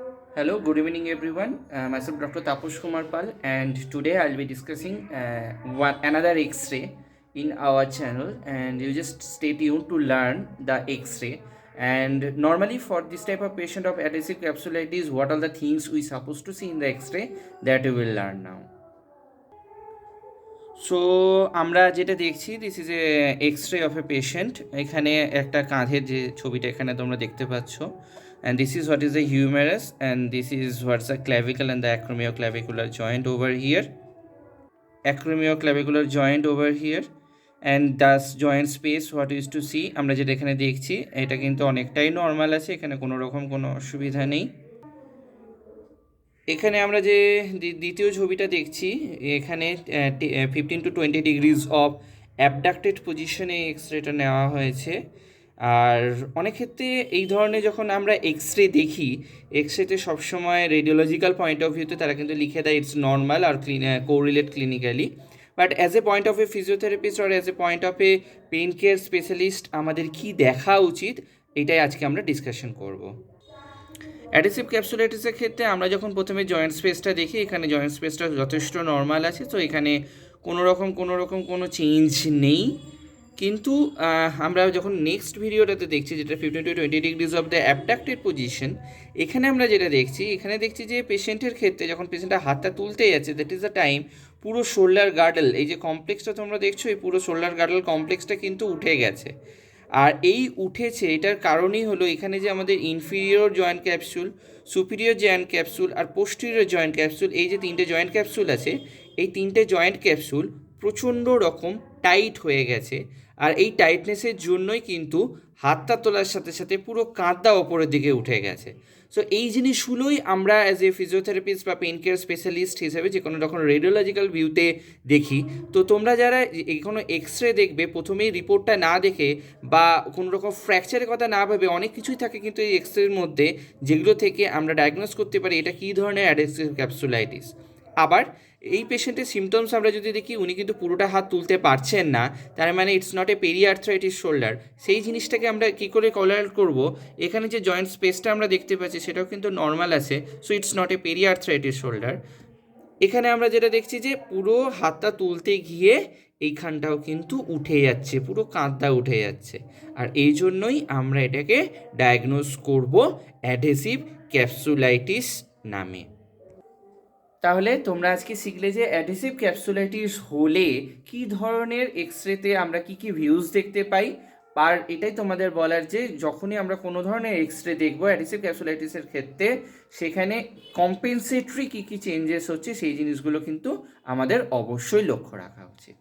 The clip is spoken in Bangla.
Hello, good evening everyone. Myself Dr. Taposh Kumar Pal, and today I'll be discussing another X-ray in our channel, and you just stay tuned to learn the X-ray. And normally for this type of patient of adhesive capsulitis, what are the things we supposed to see in the X-ray that you will learn now. So আমরা যেটা দেখছি this is a x-ray of a patient. এখানে একটা কাঁধের যে ছবিটা এখানে তোমরা দেখতে পাচ্ছ, and this is what is the humerus, and this is what's the clavicle and the acromioclavicular joint over here, acromioclavicular joint over here, and thus joint space what is to see. আমরা যেটা এখানে দেখছি এটা কিন্তু অনেকটাই নর্মাল আছে, এখানে কোনো রকম কোনো অসুবিধা নেই। এখানে আমরা যে দ্বিতীয় ছবিটা দেখছি, এখানে 15 to 20 degrees অফ অ্যাবডাক্টেড পজিশনে এক্সরেটা নেওয়া হয়েছে। আর অনেক ক্ষেত্রে এই ধরনের যখন আমরা এক্সরে দেখি, এক্সরেতে সবসময় রেডিওলজিক্যাল পয়েন্ট অফ ভিউতে তারা কিন্তু লিখে দেয় ইটস নর্মাল আর correlate clinically. But as a point of a physiotherapist আর as a point of a pain care specialist আমাদের কি দেখা উচিত, এটাই আজকে আমরা ডিসকাশন করব। অ্যাডহেসিভ ক্যাপসুলাইটিসের ক্ষেত্রে আমরা যখন প্রথমে জয়েন্ট স্পেসটা দেখি, এখানে জয়েন্ট স্পেসটা যথেষ্ট নর্মাল আছে, তো এখানে কোনো রকম কোনো চেঞ্জ নেই। কিন্তু আমরা যখন নেক্সট ভিডিওটাতে দেখছি, যেটা 15 to 20 degrees of the অ্যাবডাক্টেড position, এখানে আমরা যেটা দেখছি যে পেশেন্টের ক্ষেত্রে যখন পেশেন্টটা হাতটা তুলতে যাচ্ছে, দ্যাট ইজ দ্য টাইম পুরো শোল্ডার গার্ডল, এই যে কমপ্লেক্সটা তোমরা দেখছো, এই পুরো শোল্ডার গার্ডল কমপ্লেক্সটা কিন্তু উঠে গেছে। আর এই উঠেছে, এটার কারণই হলো এখানে যে আমাদের inferior joint capsule, superior joint capsule আর পোস্টেরিয়র জয়েন্ট ক্যাপসুল, এই যে তিনটে জয়েন্ট ক্যাপসুল আছে, এই তিনটে জয়েন্ট ক্যাপসুল প্রচণ্ড রকম টাইট হয়ে গেছে। আর এই টাইটনেসের জন্যই কিন্তু হাতটা তোলার সাথে সাথে পুরো কাঁধটা ওপরের দিকে উঠে গেছে। সো এই জিনিসগুলোই আমরা অ্যাজ এ ফিজিওথেরাপিস্ট বা পেইন কেয়ার স্পেশালিস্ট হিসেবে যে কোনো রকম রেডিওলজিক্যাল ভিউতে দেখি। তো তোমরা যারা কোনো এক্সরে দেখবে, প্রথমেই রিপোর্টটা না দেখে বা কোনো রকম ফ্র্যাকচারের কথা না ভেবে, অনেক কিছুই থাকে কিন্তু এই এক্সরের মধ্যে, যেগুলো থেকে আমরা ডায়াগনোস করতে পারি এটা কী ধরনের অ্যাডহেসিভ ক্যাপসুলাইটিস। আবার এই পেশেন্টের সিমটমস আমরা যদি দেখি, উনি কিন্তু পুরোটা হাত তুলতে পারছেন না, তার মানে it's not a periarthritis shoulder. সেই জিনিসটাকে আমরা কী করে কলার করব, এখানে যে জয়েন্ট স্পেসটা আমরা দেখতে পাচ্ছি সেটাও কিন্তু নর্মাল আছে, so it's not a periarthritis shoulder. এখানে আমরা যেটা দেখছি যে পুরো হাতটা তুলতে গিয়ে এইখানটাও কিন্তু উঠে যাচ্ছে, পুরো কাঁধটা উঠে যাচ্ছে। আর এই জন্যই আমরা এটাকে ডায়াগনোস করব অ্যাডহেসিভ ক্যাপসুলাইটিস নামে। তাহলে তোমরা আজকে শিখলে যে অ্যাডহেসিভ ক্যাপসুলাইটিস হলে কী ধরনের এক্সরেতে আমরা কী ভিউজ দেখতে পাই। আর এটাই তোমাদের বলার যে যখনই আমরা কোনো ধরনের এক্সরে দেখবো অ্যাডহেসিভ ক্যাপসুলাইটিসের ক্ষেত্রে, সেখানে কম্পেনসেটরি কী চেঞ্জেস হচ্ছে সেই জিনিসগুলো কিন্তু আমাদের অবশ্যই লক্ষ্য রাখা উচিত।